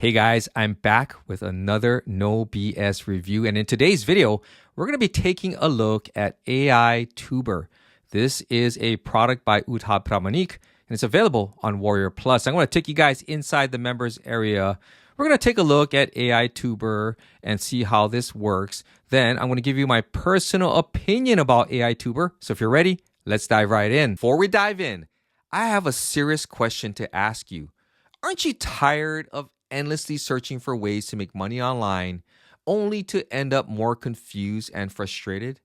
Hey guys, I'm back with another No BS review. And in today's video, we're going to be taking a look at AiTuber. This is a product by Uddhab Pramanik, and it's available on WarriorPlus. I'm going to take you guys inside the members area. We're going to take a look at AiTuber and see how this works. Then I'm going to give you my personal opinion about AiTuber. So if you're ready, let's dive right in. Before we dive in, I have a serious question to ask you. Aren't you tired of endlessly searching for ways to make money online only to end up more confused and frustrated?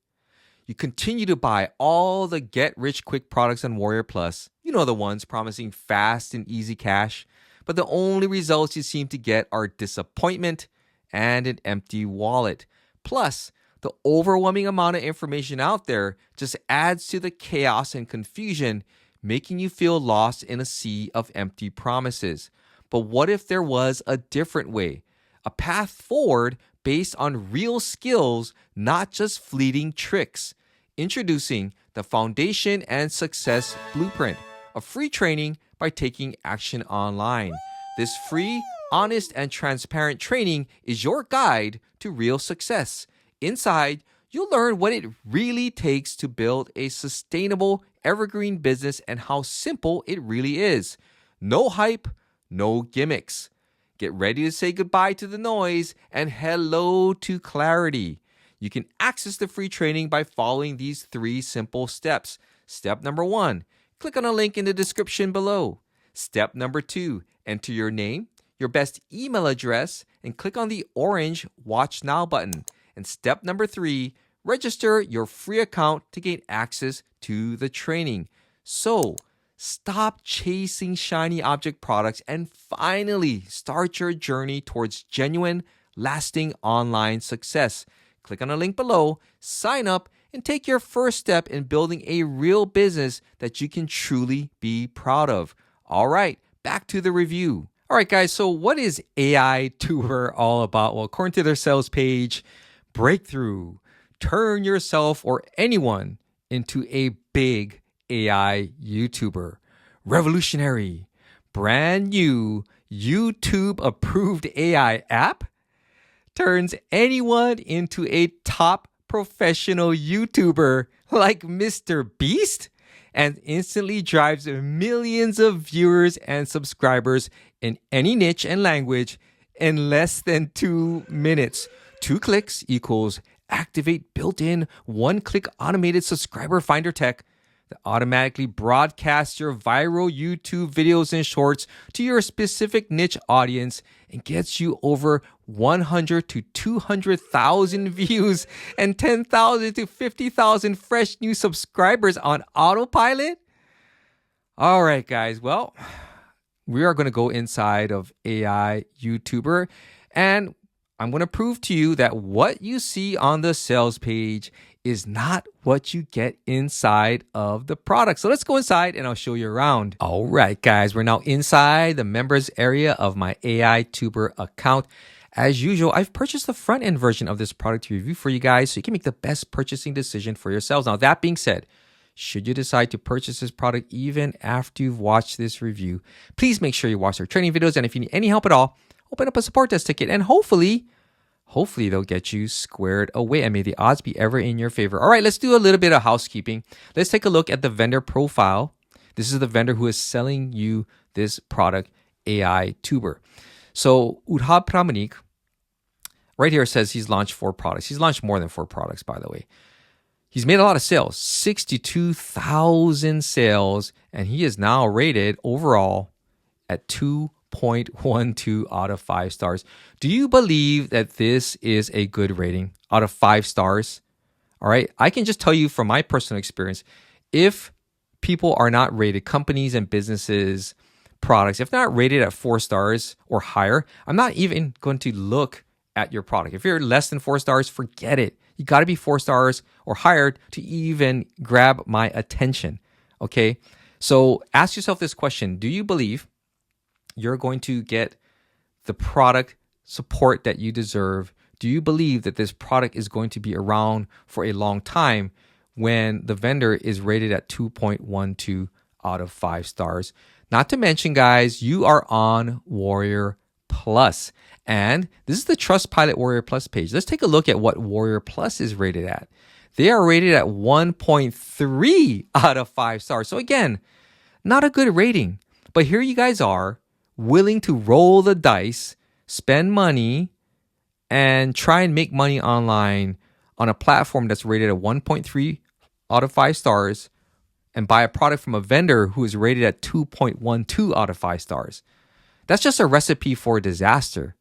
You continue to buy all the get-rich-quick products on WarriorPlus. You know, the ones promising fast and easy cash. But the only results you seem to get are disappointment and an empty wallet. Plus, the overwhelming amount of information out there just adds to the chaos and confusion, making you feel lost in a sea of empty promises. But what if there was a different way? A path forward based on real skills, not just fleeting tricks. Introducing the Foundation and Success Blueprint, a free training by taking action online. This free, honest, and transparent training is your guide to real success. Inside, you'll learn what it really takes to build a sustainable, evergreen business and how simple it really is. No hype, no gimmicks. Get ready to say goodbye to the noise and hello to clarity. You can access the free training by following these 3 simple steps. Step number 1, click on a link in the description below. Step number 2, enter your name, your best email address, and click on the orange Watch Now button. And step number 3, register your free account to gain access to the training. So, stop chasing shiny object products and finally start your journey towards genuine, lasting online success. Click on the link below, sign up, and take your first step in building a real business that you can truly be proud of. All right, back to the review. All right, guys, so what is AiTuber all about? Well, according to their sales page, breakthrough, turn yourself or anyone into a big AI YouTuber. Revolutionary, brand new YouTube approved AI app turns anyone into a top professional YouTuber like Mr. Beast and instantly drives millions of viewers and subscribers in any niche and language in less than 2 minutes. 2 clicks equals activate built-in one-click automated subscriber finder tech that automatically broadcasts your viral YouTube videos and shorts to your specific niche audience and gets you over 100 to 200,000 views and 10,000 to 50,000 fresh new subscribers on autopilot? All right, guys. Well, we are going to go inside of AiTuber, and I'm going to prove to you that what you see on the sales page is not what you get inside of the product. So let's go inside and I'll show you around. All right, guys, we're now inside the members area of my AiTuber account. As usual, I've purchased the front end version of this product to review for you guys so you can make the best purchasing decision for yourselves. Now, that being said, should you decide to purchase this product even after you've watched this review, please make sure you watch our training videos. And if you need any help at all, open up a support desk ticket and hopefully they'll get you squared away and may the odds be ever in your favor. All right, let's do a little bit of housekeeping. Let's take a look at the vendor profile. This is the vendor who is selling you this product, AiTuber. So Uddhab Pramanik, right here says he's launched 4 products. He's launched more than 4 products, by the way. He's made a lot of sales, 62,000 sales, and he is now rated overall at 2.12 out of 5 stars. Do you believe that this is a good rating out of 5 stars? All right. I can just tell you from my personal experience, if people are not rated, companies and businesses, products, if not rated at 4 stars or higher, I'm not even going to look at your product. If you're less than 4 stars, forget it. You got to be 4 stars or higher to even grab my attention. Okay. So ask yourself this question. Do you believe you're going to get the product support that you deserve? Do you believe that this product is going to be around for a long time when the vendor is rated at 2.12 out of 5 stars? Not to mention, guys, you are on Warrior Plus. And this is the Trustpilot Warrior Plus page. Let's take a look at what Warrior Plus is rated at. They are rated at 1.3 out of 5 stars. So again, not a good rating. But here you guys are, willing to roll the dice, spend money, and try and make money online on a platform that's rated at 1.3 out of 5 stars and buy a product from a vendor who is rated at 2.12 out of 5 stars. That's just a recipe for disaster,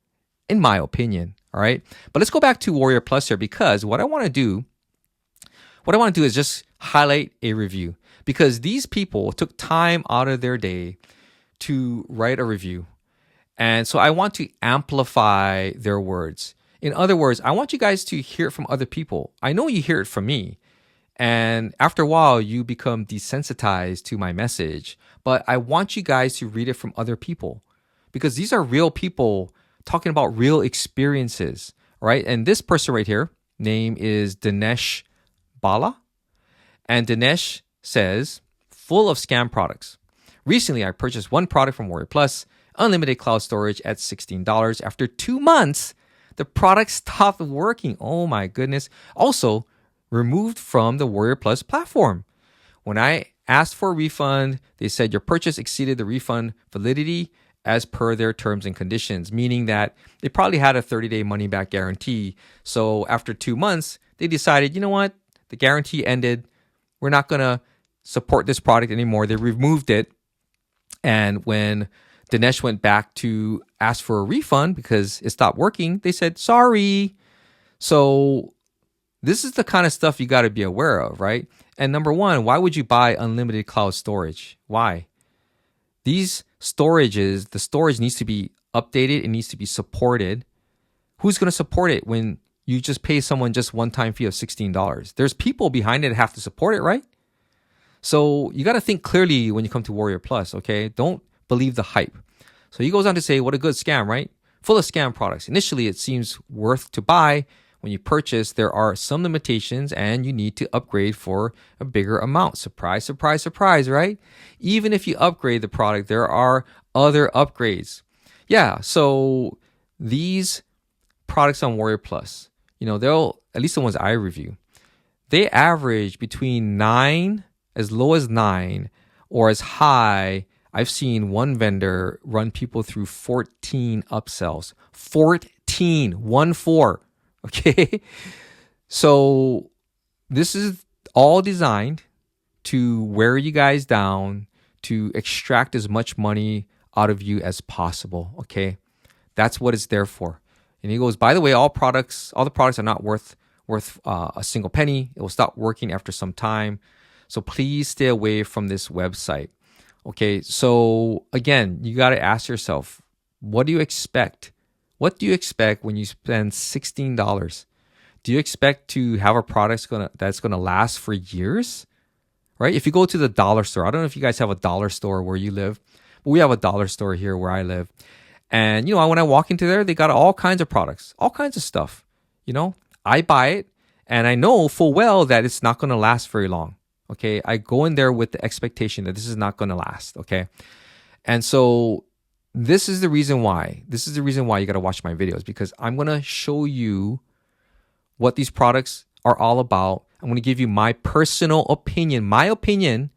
in my opinion. All right. But let's go back to Warrior Plus here, because what I want to do is just highlight a review, because these people took time out of their day to write a review. And so I want to amplify their words. In other words, I want you guys to hear it from other people. I know you hear it from me. And after a while, you become desensitized to my message. But I want you guys to read it from other people, because these are real people talking about real experiences, right? And this person right here, name is Dinesh Bala. And Dinesh says, full of scam products. Recently, I purchased one product from Warrior Plus, unlimited cloud storage at $16. After 2 months, the product stopped working. Oh my goodness. Also, removed from the Warrior Plus platform. When I asked for a refund, they said your purchase exceeded the refund validity as per their terms and conditions, meaning that they probably had a 30-day money-back guarantee. So after 2 months, they decided, you know what? The guarantee ended. We're not going to support this product anymore. They removed it. And when Dinesh went back to ask for a refund because it stopped working, they said, sorry. So this is the kind of stuff you got to be aware of, right? And number one, why would you buy unlimited cloud storage? Why? These storages, the storage needs to be updated. It needs to be supported. Who's going to support it when you just pay someone just one-time fee of $16? There's people behind it that have to support it, right? So you got to think clearly when you come to Warrior Plus, okay? Don't believe the hype. So he goes on to say, what a good scam, right? Full of scam products. Initially, it seems worth to buy. When you purchase, there are some limitations and you need to upgrade for a bigger amount. Surprise, surprise, surprise, right? Even if you upgrade the product, there are other upgrades. Yeah, so these products on Warrior Plus, they'll, at least the ones I review, they average between 9, as low as 9, or as high, I've seen one vendor run people through 14 upsells. 14, 1-4. Okay. So this is all designed to wear you guys down, to extract as much money out of you as possible. Okay. That's what it's there for. And he goes, by the way, all the products are not worth a single penny. It will stop working after some time. So please stay away from this website. Okay. So again, you got to ask yourself, what do you expect? What do you expect when you spend $16? Do you expect to have a product that's gonna last for years? Right? If you go to the dollar store, I don't know if you guys have a dollar store where you live, but we have a dollar store here where I live. And when I walk into there, they got all kinds of products, all kinds of stuff. I buy it and I know full well that it's not gonna last very long. Okay. I go in there with the expectation that this is not gonna last. Okay. And so this is the reason why. This is the reason why you got to watch my videos, because I'm going to show you what these products are all about. I'm going to give you my personal opinion,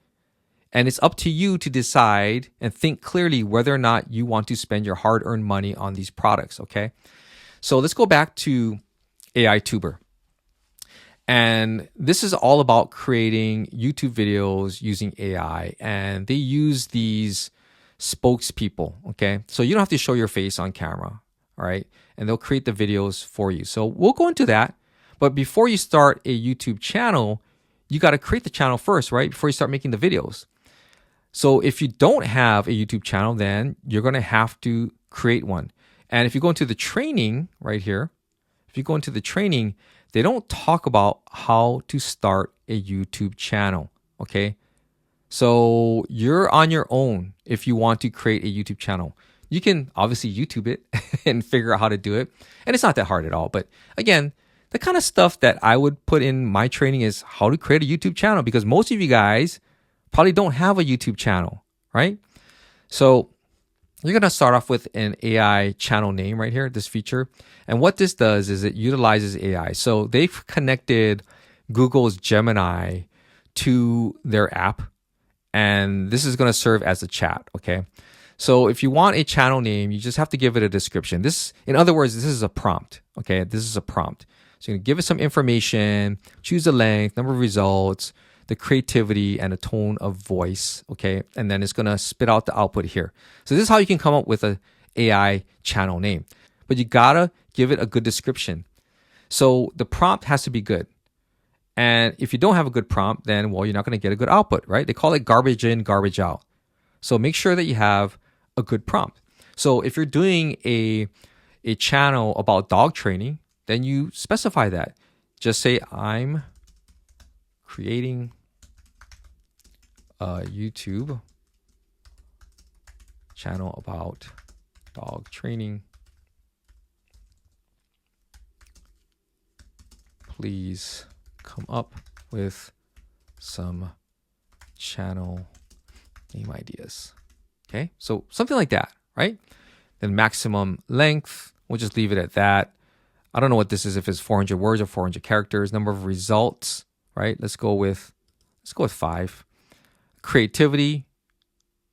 and it's up to you to decide and think clearly whether or not you want to spend your hard-earned money on these products, okay? So let's go back to AiTuber. And this is all about creating YouTube videos using AI, and they use these spokespeople, okay? So you don't have to show your face on camera, all right? And they'll create the videos for you. So we'll go into that. But before you start a YouTube channel, you got to create the channel first, right? Before you start making the videos. So if you don't have a YouTube channel, then you're going to have to create one. And if you go into the training right here, they don't talk about how to start a YouTube channel, okay? So you're on your own if you want to create a YouTube channel. You can obviously YouTube it and figure out how to do it. And it's not that hard at all. But again, the kind of stuff that I would put in my training is how to create a YouTube channel, because most of you guys probably don't have a YouTube channel, right? So you're going to start off with an AI channel name right here, this feature. And what this does is it utilizes AI. So they've connected Google's Gemini to their app, and this is going to serve as a chat, okay? So if you want a channel name, you just have to give it a description. This, in other words, this is a prompt, okay? This is a prompt. So you're going to give it some information, choose the length, number of results, the creativity, and the tone of voice, okay? And then it's going to spit out the output here. So this is how you can come up with an AI channel name. But you got to give it a good description. So the prompt has to be good. And if you don't have a good prompt, then, well, you're not going to get a good output, right? They call it garbage in, garbage out. So make sure that you have a good prompt. So if you're doing a channel about dog training, then you specify that. Just say, I'm creating a YouTube channel about dog training. Please come up with some channel name ideas. Okay, so something like that, right? Then maximum length, we'll just leave it at that. I don't know what this is, if it's 400 words or 400 characters. Number of results, right? Let's go with 5. Creativity,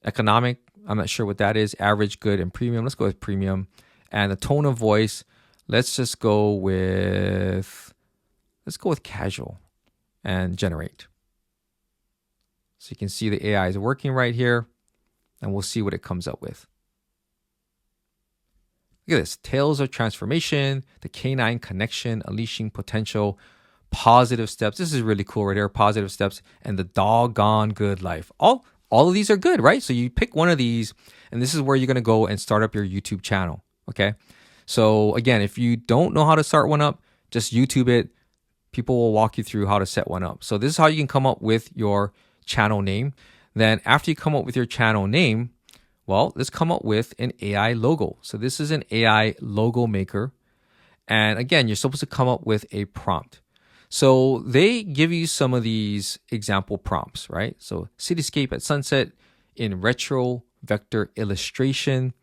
economic, I'm not sure what that is. Average, good, and premium. Let's go with premium. And the tone of voice, let's go with casual and generate. So you can see the AI is working right here, and we'll see what it comes up with. Look at this, tales of transformation, the canine connection, unleashing potential, positive steps. This is really cool right here, positive steps, and the doggone good life. All of these are good, right? So you pick one of these, and this is where you're going to go and start up your YouTube channel, okay? So again, if you don't know how to start one up, just YouTube it. People will walk you through how to set one up. So this is how you can come up with your channel name. Then after you come up with your channel name, well, let's come up with an AI logo. So this is an AI logo maker. And again, you're supposed to come up with a prompt. So they give you some of these example prompts, right? So cityscape at sunset in retro vector illustration.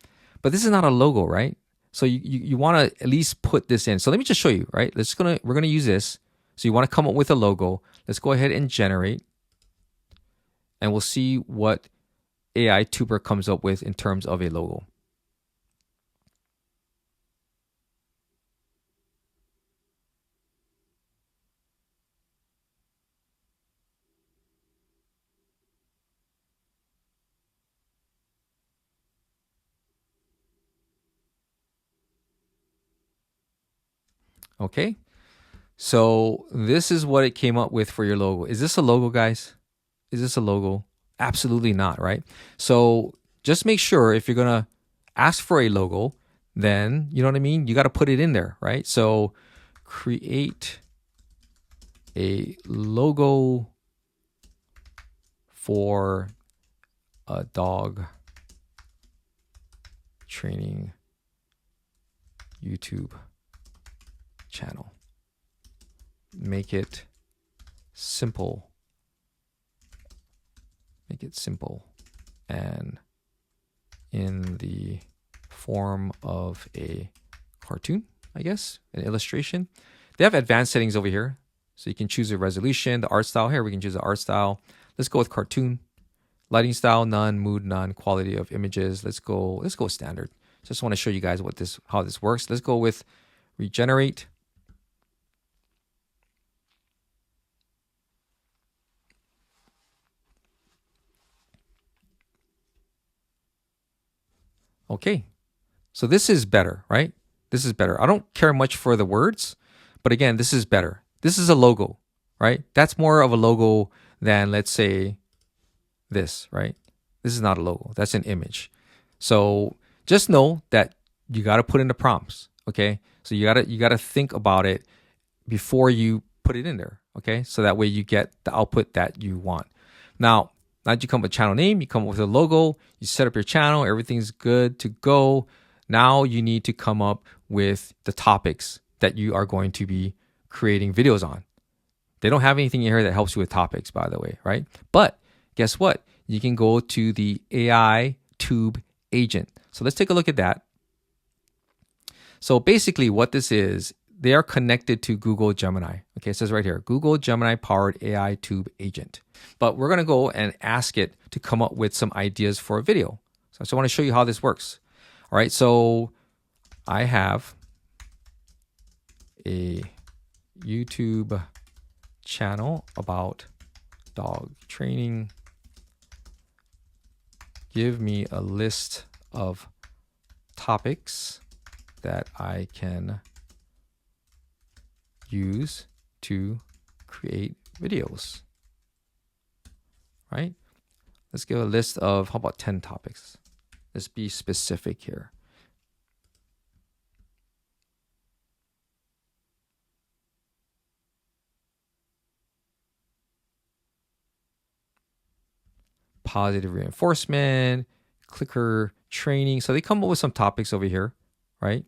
But this is not a logo, right? So you want to at least put this in. So let me just show you, right? We're going to use this. So you want to come up with a logo. Let's go ahead and generate. And we'll see what AiTuber comes up with in terms of a logo. Okay, so this is what it came up with for your logo. Is this a logo, guys? Is this a logo? Absolutely not, right? So just make sure if you're going to ask for a logo, then, you know what I mean? You got to put it in there, right? So create a logo for a dog training YouTube channel. Make it simple. Make it simple and in the form of a cartoon, I guess, an illustration. They have advanced settings over here. So you can choose a resolution, the art style. Here we can choose the art style. Let's go with cartoon. Lighting style, none. Mood, none. Quality of images. Let's go standard. Just want to show you guys how this works. Let's go with regenerate. Okay, so this is better, right? This is better. I don't care much for the words, but again, this is better. This is a logo, right? That's more of a logo than, let's say, this, right? This is not a logo. That's an image. So just know that you got to put in the prompts, okay? So you got to think about it before you put it in there, okay? So that way you get the output that you want. Now that you come up with a channel name, you come up with a logo, you set up your channel, everything's good to go. Now you need to come up with the topics that you are going to be creating videos on. They don't have anything in here that helps you with topics, by the way, right? But guess what? You can go to the AiTube agent. So let's take a look at that. So basically what this is, they are connected to Google Gemini. Okay, it says right here, Google Gemini powered AI tube agent. But we're gonna go and ask it to come up with some ideas for a video. So I just wanna show you how this works. All right, so I have a YouTube channel about dog training. Give me a list of topics that I can use to create videos, right? Let's give a list of, how about 10 topics? Let's be specific here. Positive reinforcement, clicker training. So they come up with some topics over here, right?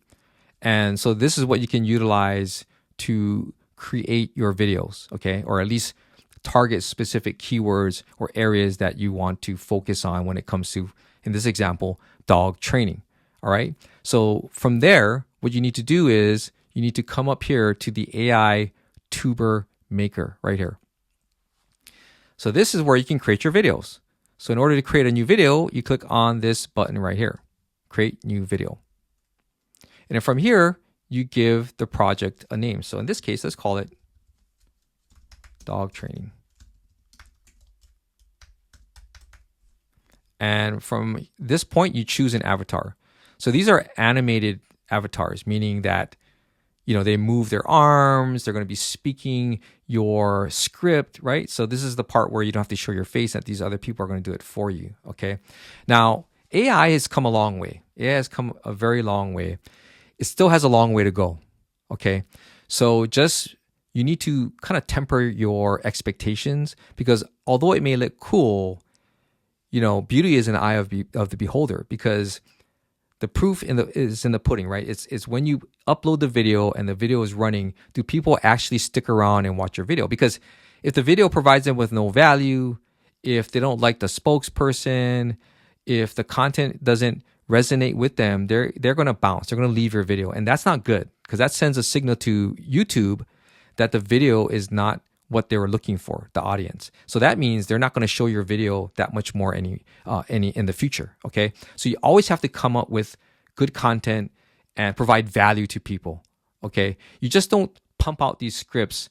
And so this is what you can utilize to create your videos, okay? Or at least target specific keywords or areas that you want to focus on when it comes to, in this example, dog training, all right? So from there, what you need to do is you need to come up here to the AI Tuber Maker right here. So this is where you can create your videos. So in order to create a new video, you click on this button right here, create new video. And then from here, you give the project a name. So in this case, let's call it dog training. And from this point, you choose an avatar. So these are animated avatars, meaning that, you know, they move their arms, they're going to be speaking your script, right? So this is the part where you don't have to show your face, that these other people are going to do it for you, okay? Now, AI has come a long way. AI has come a very long way. It still has a long way to go, okay? So just, you need to kind of temper your expectations, because although it may look cool, you know, beauty is in the eye of the beholder, because the proof is in the pudding, right? It's when you upload the video and the video is running, do people actually stick around and watch your video? Because if the video provides them with no value, if they don't like the spokesperson, if the content doesn't resonate with them, they're going to bounce. They're going to leave your video. And that's not good, because that sends a signal to YouTube that the video is not what they were looking for, the audience. So that means they're not going to show your video that much more any in the future, okay? So you always have to come up with good content and provide value to people, okay? You just don't pump out these scripts,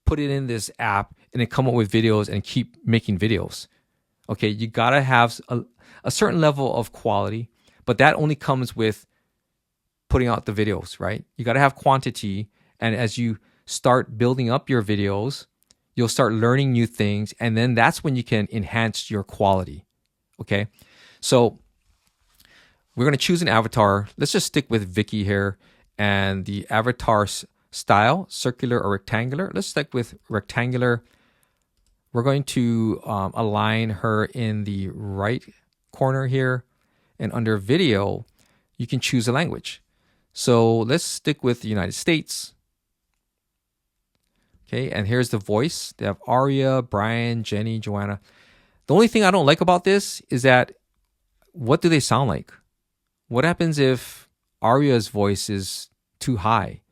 put it in this app, and then come up with videos and keep making videos, okay? You got to have a certain level of quality, but that only comes with putting out the videos, right? You got to have quantity, and as you start building up your videos, you'll start learning new things, and then that's when you can enhance your quality, okay? So we're going to choose an avatar. Let's just stick with Vicky here, and the avatar style, circular or rectangular. Let's stick with rectangular. We're going to align her in the right corner here, and under video, you can choose a language. So let's stick with the United States. Okay, and here's the voice. They have Aria, Brian, Jenny, Joanna. The only thing I don't like about this is that, what do they sound like? What happens if Aria's voice is too high,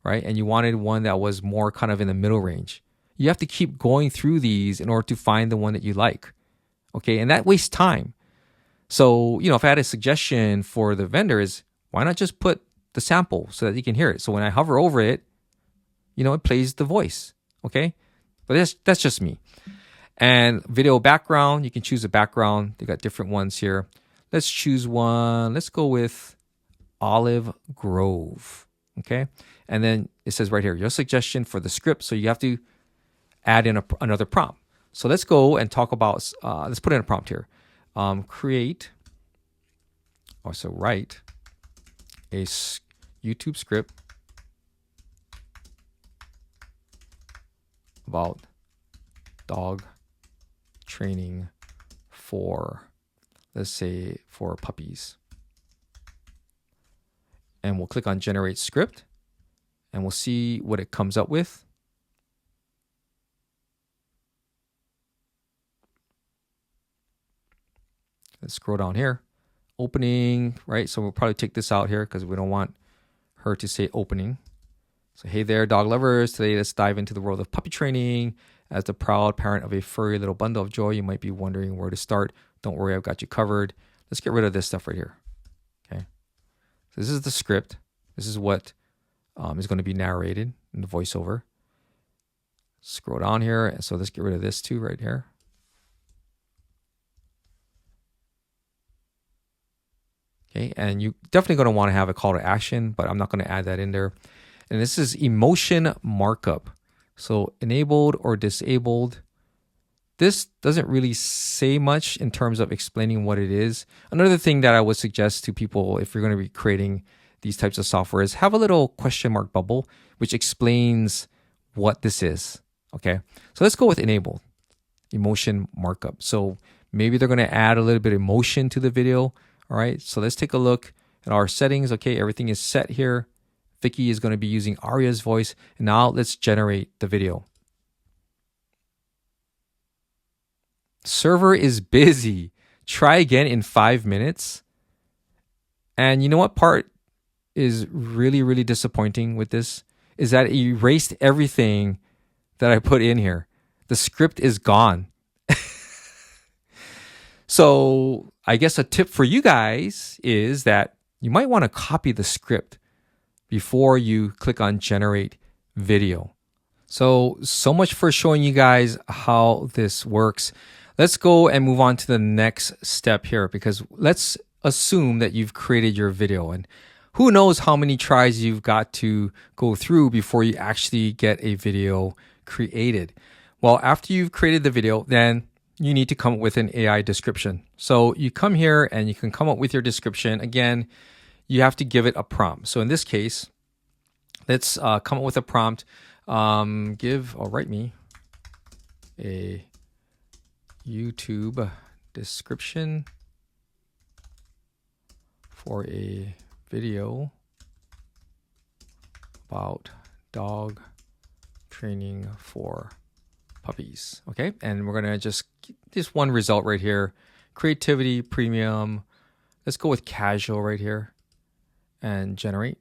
right? And you wanted one that was more kind of in the middle range. You have to keep going through these in order to find the one that you like. Okay, and that wastes time. So, you know, if I had a suggestion for the vendor is, why not just put the sample so that you can hear it? So when I hover over it, you know, it plays the voice, okay? But that's just me. And video background, you can choose a background. They got different ones here. Let's choose one. Let's go with Olive Grove, okay? And then it says right here, your suggestion for the script. So you have to add in another prompt. So let's go and talk about, let's put in a prompt here. Write a YouTube script about dog training for, let's say, for puppies. And we'll click on generate script, and we'll see what it comes up with. Let's scroll down here, opening, right? So we'll probably take this out here because we don't want her to say opening. So hey there, dog lovers. Today, let's dive into the world of puppy training. As the proud parent of a furry little bundle of joy, you might be wondering where to start. Don't worry, I've got you covered. Let's get rid of this stuff right here. Okay. So this is the script. This is what is going to be narrated in the voiceover. Scroll down here. So let's get rid of this too right here. Okay, and you're definitely going to want to have a call to action, but I'm not going to add that in there. And this is emotion markup. So enabled or disabled. This doesn't really say much in terms of explaining what it is. Another thing that I would suggest to people if you're going to be creating these types of software is have a little question mark bubble, which explains what this is. Okay, so let's go with enabled, emotion markup. So maybe they're going to add a little bit of emotion to the video. All right, so let's take a look at our settings. Okay, everything is set here. Vicky is going to be using Aria's voice. And now let's generate the video. Server is busy. Try again in 5 minutes. And you know what part is really, really disappointing with this? Is that it erased everything that I put in here. The script is gone. So I guess a tip for you guys is that you might want to copy the script before you click on generate video. So much for showing you guys how this works. Let's go and move on to the next step here, because let's assume that you've created your video, and who knows how many tries you've got to go through before you actually get a video created. Well, after you've created the video, then you need to come up with an AI description. So you come here and you can come up with your description. Again, you have to give it a prompt. So in this case, let's come up with a prompt. Write me a YouTube description for a video about dog training for puppies. Okay, and we're gonna just one result right here. Creativity premium. Let's go with casual right here and generate.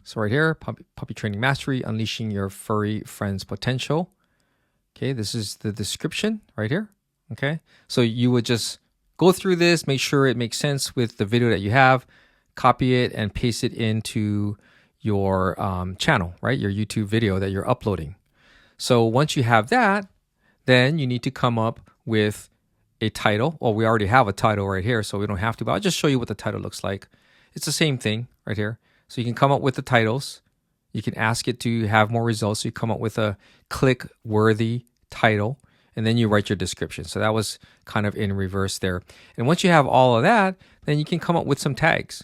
So right here, puppy training mastery, unleashing your furry friend's potential. Okay, this is the description right here. Okay, so you would just go through this, make sure it makes sense with the video that you have, copy it and paste it into your channel, right? Your YouTube video that you're uploading. So once you have that, then you need to come up with a title. Well, we already have a title right here, so we don't have to, but I'll just show you what the title looks like. It's the same thing right here. So you can come up with the titles. You can ask it to have more results. So you come up with a click-worthy title, and then you write your description. So that was kind of in reverse there. And once you have all of that, then you can come up with some tags.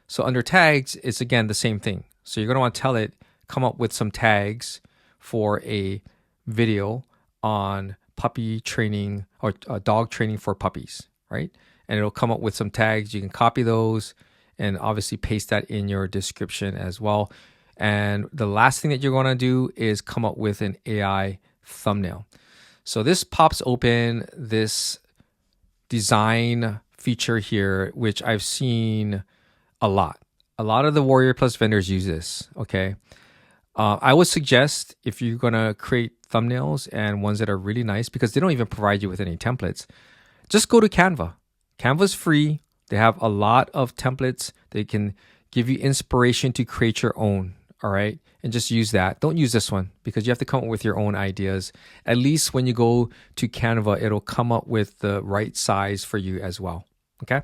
So under tags, it's again the same thing. So you're going to want to tell it, come up with some tags for a video on puppy training or dog training for puppies, right? And it'll come up with some tags. You can copy those and obviously paste that in your description as well. And the last thing that you're going to do is come up with an AI thumbnail. So this pops open this design feature here, which I've seen a lot. A lot of the WarriorPlus vendors use this, okay? I would suggest if you're going to create thumbnails and ones that are really nice, because they don't even provide you with any templates, just go to Canva. Canva's free. They have a lot of templates. They can give you inspiration to create your own, all right? And just use that. Don't use this one because you have to come up with your own ideas. At least when you go to Canva, it'll come up with the right size for you as well, okay?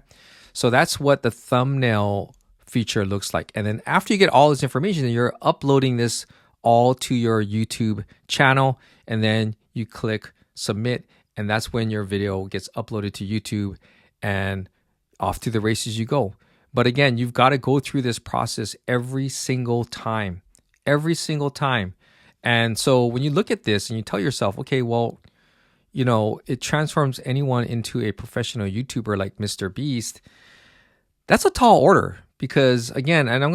So that's what the thumbnail feature looks like. And then after you get all this information, you're uploading this all to your YouTube channel, and then you click submit, and that's when your video gets uploaded to YouTube, and off to the races you go. But again, you've got to go through this process every single time. And so when you look at this and you tell yourself, okay, well, you know, it transforms anyone into a professional YouTuber like Mr. Beast. That's a tall order because again, and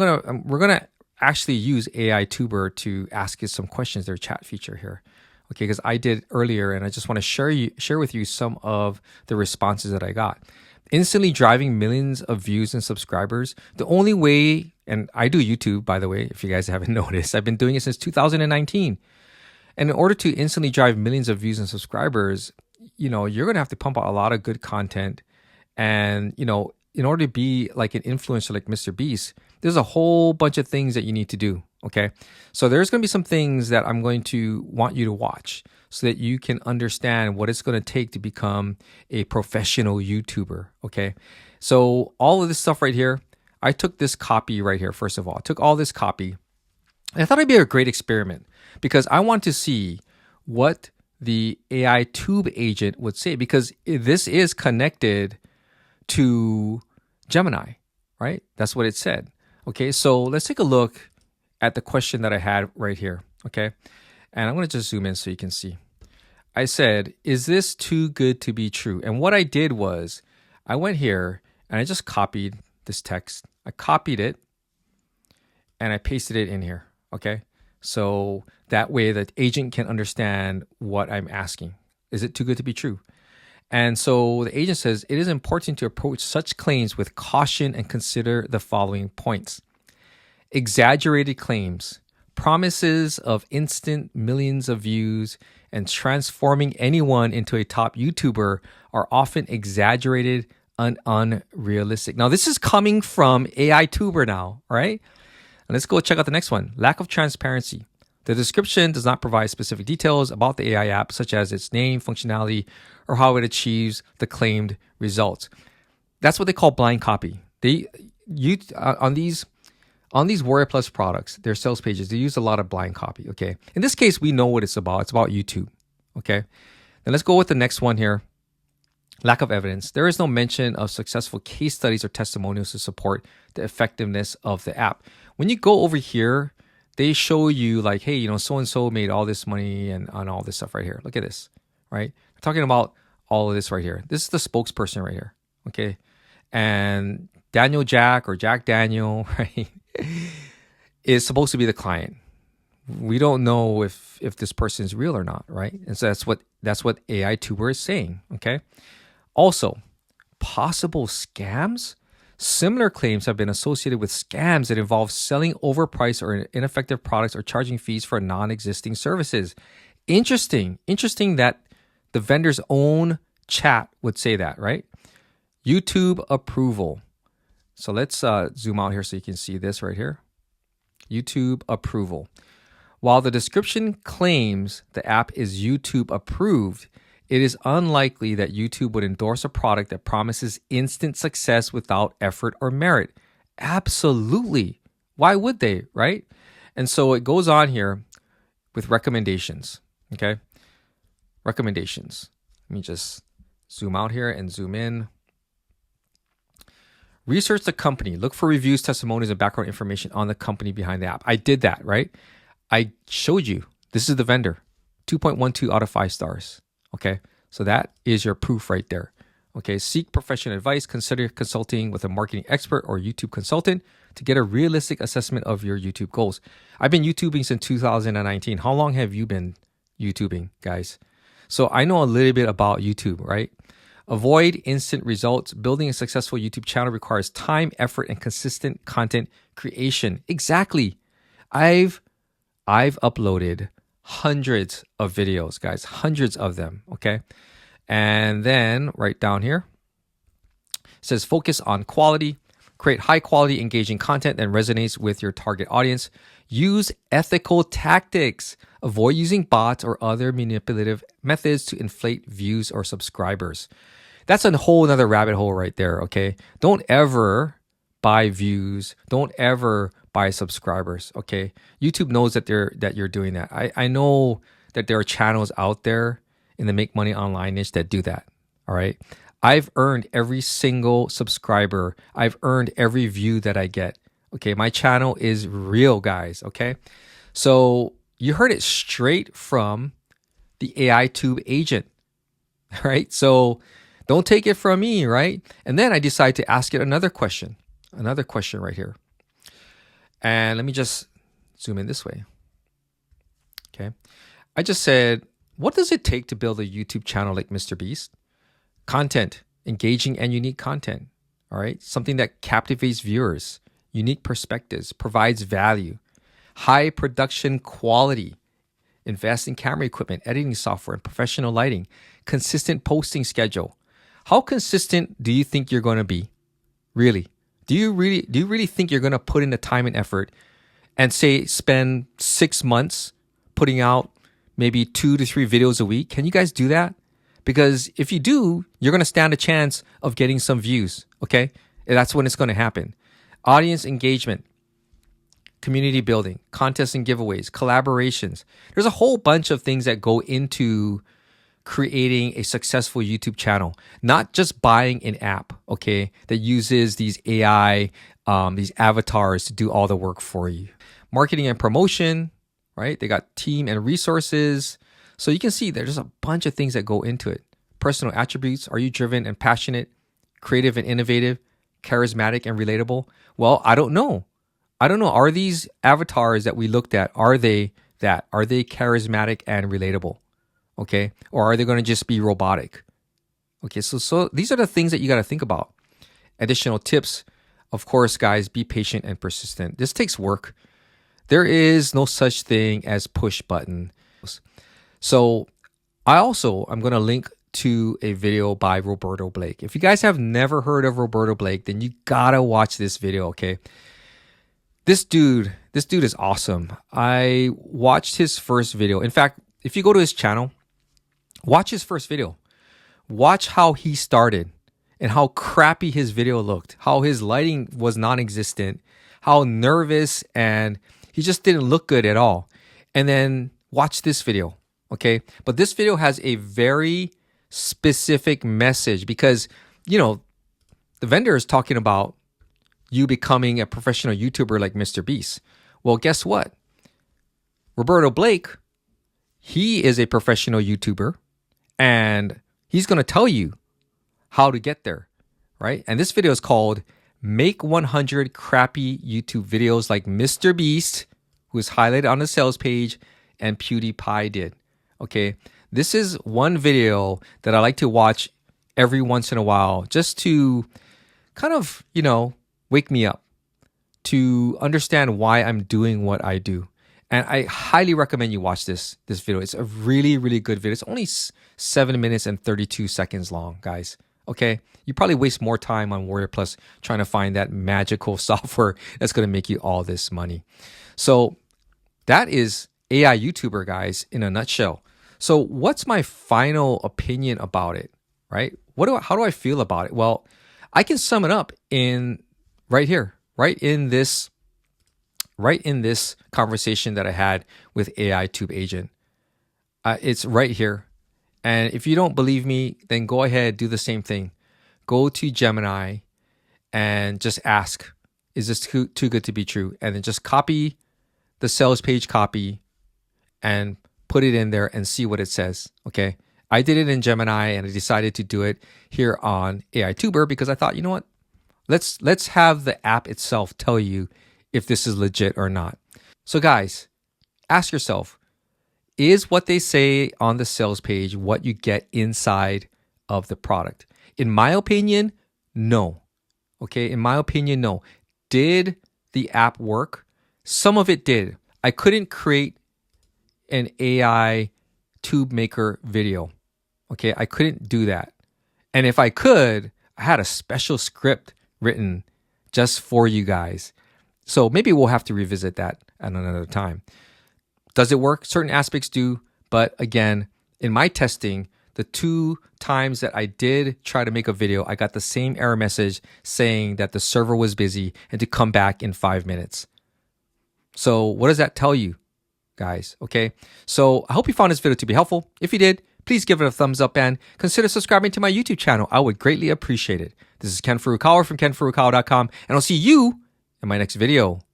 we're gonna actually use AiTuber to ask you some questions, their chat feature here. Okay, because I did earlier and I just want to share with you some of the responses that I got. Instantly driving millions of views and subscribers. The only way, and I do YouTube, by the way, if you guys haven't noticed, I've been doing it since 2019. And in order to instantly drive millions of views and subscribers, you're going to have to pump out a lot of good content. And, in order to be like an influencer like Mr. Beast, there's a whole bunch of things that you need to do. Okay. So there's going to be some things that I'm going to want you to watch so that you can understand what it's going to take to become a professional YouTuber. Okay. So all of this stuff right here, I took this copy right here. First of all, I took all this copy and I thought it'd be a great experiment because I want to see what the AI tube agent would say, because this is connected to Gemini, right? That's what it said. Okay, so let's take a look at the question that I had right here. Okay, and I'm going to just zoom in so you can see. I said, is this too good to be true? And what I did was I went here and I just copied this text. I copied it and I pasted it in here. Okay, so that way the agent can understand what I'm asking. Is it too good to be true? And so the agent says, it is important to approach such claims with caution and consider the following points. Exaggerated claims, promises of instant millions of views, and transforming anyone into a top YouTuber are often exaggerated and unrealistic. Now, this is coming from AiTuber now, right? And let's go check out the next one. Lack of transparency. The description does not provide specific details about the AI app, such as its name, functionality, or how it achieves the claimed results. That's what they call blind copy. On these WarriorPlus products, their sales pages, they use a lot of blind copy. Okay. In this case, we know what it's about. It's about YouTube. Okay. Then let's go with the next one here. Lack of evidence. There is no mention of successful case studies or testimonials to support the effectiveness of the app. When you go over here, they show you like, hey, so-and-so made all this money and on all this stuff right here. Look at this, right? We're talking about all of this right here. This is the spokesperson right here, okay? And Daniel Jack or Jack Daniel, right, is supposed to be the client. We don't know if this person is real or not, right? And so that's what AiTuber is saying, okay? Also, possible scams. Similar claims have been associated with scams that involve selling overpriced or ineffective products or charging fees for non-existing services. Interesting that the vendor's own chat would say that, right? YouTube approval. So let's zoom out here so you can see this right here. YouTube approval. While the description claims the app is YouTube approved, it is unlikely that YouTube would endorse a product that promises instant success without effort or merit. Absolutely. Why would they, right? And so it goes on here with recommendations, okay? Recommendations. Let me just zoom out here and zoom in. Research the company. Look for reviews, testimonies, and background information on the company behind the app. I did that, right? I showed you. This is the vendor. 2.12 out of 5 stars. Okay, so that is your proof right there. Okay, seek professional advice. Consider consulting with a marketing expert or YouTube consultant to get a realistic assessment of your YouTube goals. I've been YouTubing since 2019. How long have you been YouTubing, guys? So I know a little bit about YouTube, right? Avoid instant results. Building a successful YouTube channel requires time, effort, and consistent content creation. Exactly. I've uploaded hundreds of videos, guys, hundreds of them. Okay. And then right down here, it says focus on quality, create high quality, engaging content that resonates with your target audience. Use ethical tactics. Avoid using bots or other manipulative methods to inflate views or subscribers. That's a whole nother rabbit hole right there. Okay. Don't ever buy views. Don't ever buy subscribers. Okay. YouTube knows that you're doing that. I know that there are channels out there in the make money online niche that do that. All right. I've earned every single subscriber. I've earned every view that I get. Okay. My channel is real, guys. Okay. So you heard it straight from the AiTube agent. Right. So don't take it from me. Right. And then I decided to ask it another question right here. And let me just zoom in this way. Okay. I just said, what does it take to build a YouTube channel like Mr. Beast? Content, engaging and unique content. All right. Something that captivates viewers, unique perspectives, provides value, high production quality, invest in camera equipment, editing software, and professional lighting, consistent posting schedule. How consistent do you think you're going to be? Really? Do you really think you're going to put in the time and effort and say spend 6 months putting out maybe 2 to 3 videos a week? Can you guys do that? Because if you do, you're going to stand a chance of getting some views, okay? And that's when it's going to happen. Audience engagement, community building, contests and giveaways, collaborations. There's a whole bunch of things that go into creating a successful YouTube channel, not just buying an app, okay, that uses these AI, these avatars to do all the work for you. Marketing and promotion, right? They got team and resources. So you can see there's a bunch of things that go into it. Personal attributes. Are you driven and passionate, creative and innovative, charismatic and relatable? Well, I don't know. Are these avatars that we looked at, are they that? Are they charismatic and relatable? Okay. Or are they going to just be robotic? Okay. So these are the things that you got to think about. Additional tips. Of course, guys, be patient and persistent. This takes work. There is no such thing as push button. So I'm going to link to a video by Roberto Blake. If you guys have never heard of Roberto Blake, then you got to watch this video. Okay. This dude is awesome. I watched his first video. In fact, if you go to his channel, watch his first video. Watch how he started and how crappy his video looked, how his lighting was non-existent, how nervous, and he just didn't look good at all. And then watch this video, okay? But this video has a very specific message because, the vendor is talking about you becoming a professional YouTuber like Mr. Beast. Well, guess what? Roberto Blake, he is a professional YouTuber, and he's going to tell you how to get there, right? And this video is called Make 100 Crappy YouTube Videos Like Mr. Beast, who is highlighted on the sales page, and PewDiePie did. Okay, this is one video that I like to watch every once in a while just to kind of, wake me up, to understand why I'm doing what I do. And I highly recommend you watch this video. It's a really, really good video. It's only 7 minutes and 32 seconds long, guys. Okay, you probably waste more time on WarriorPlus trying to find that magical software that's going to make you all this money. So that is AI YouTuber, guys, in a nutshell. So what's my final opinion about it, right? How do I feel about it? Well, I can sum it up in right here, right in this conversation that I had with AiTube agent. It's right here. And if you don't believe me, then go ahead, do the same thing. Go to Gemini and just ask, is this too good to be true? And then just copy the sales page copy and put it in there and see what it says. Okay. I did it in Gemini and I decided to do it here on AiTuber because I thought, you know what? Let's have the app itself tell you if this is legit or not. So guys, ask yourself, is what they say on the sales page what you get inside of the product? In my opinion, no. Okay, in my opinion, no. Did the app work? Some of it did. I couldn't create an AI tube maker video. Okay, I couldn't do that. And if I could, I had a special script written just for you guys. So maybe we'll have to revisit that at another time. Does it work? Certain aspects do. But again, in my testing, the 2 times that I did try to make a video, I got the same error message saying that the server was busy and to come back in 5 minutes. So what does that tell you, guys? Okay. So I hope you found this video to be helpful. If you did, please give it a thumbs up and consider subscribing to my YouTube channel. I would greatly appreciate it. This is Ken Furukawa from kenfurukawa.com, and I'll see you in my next video.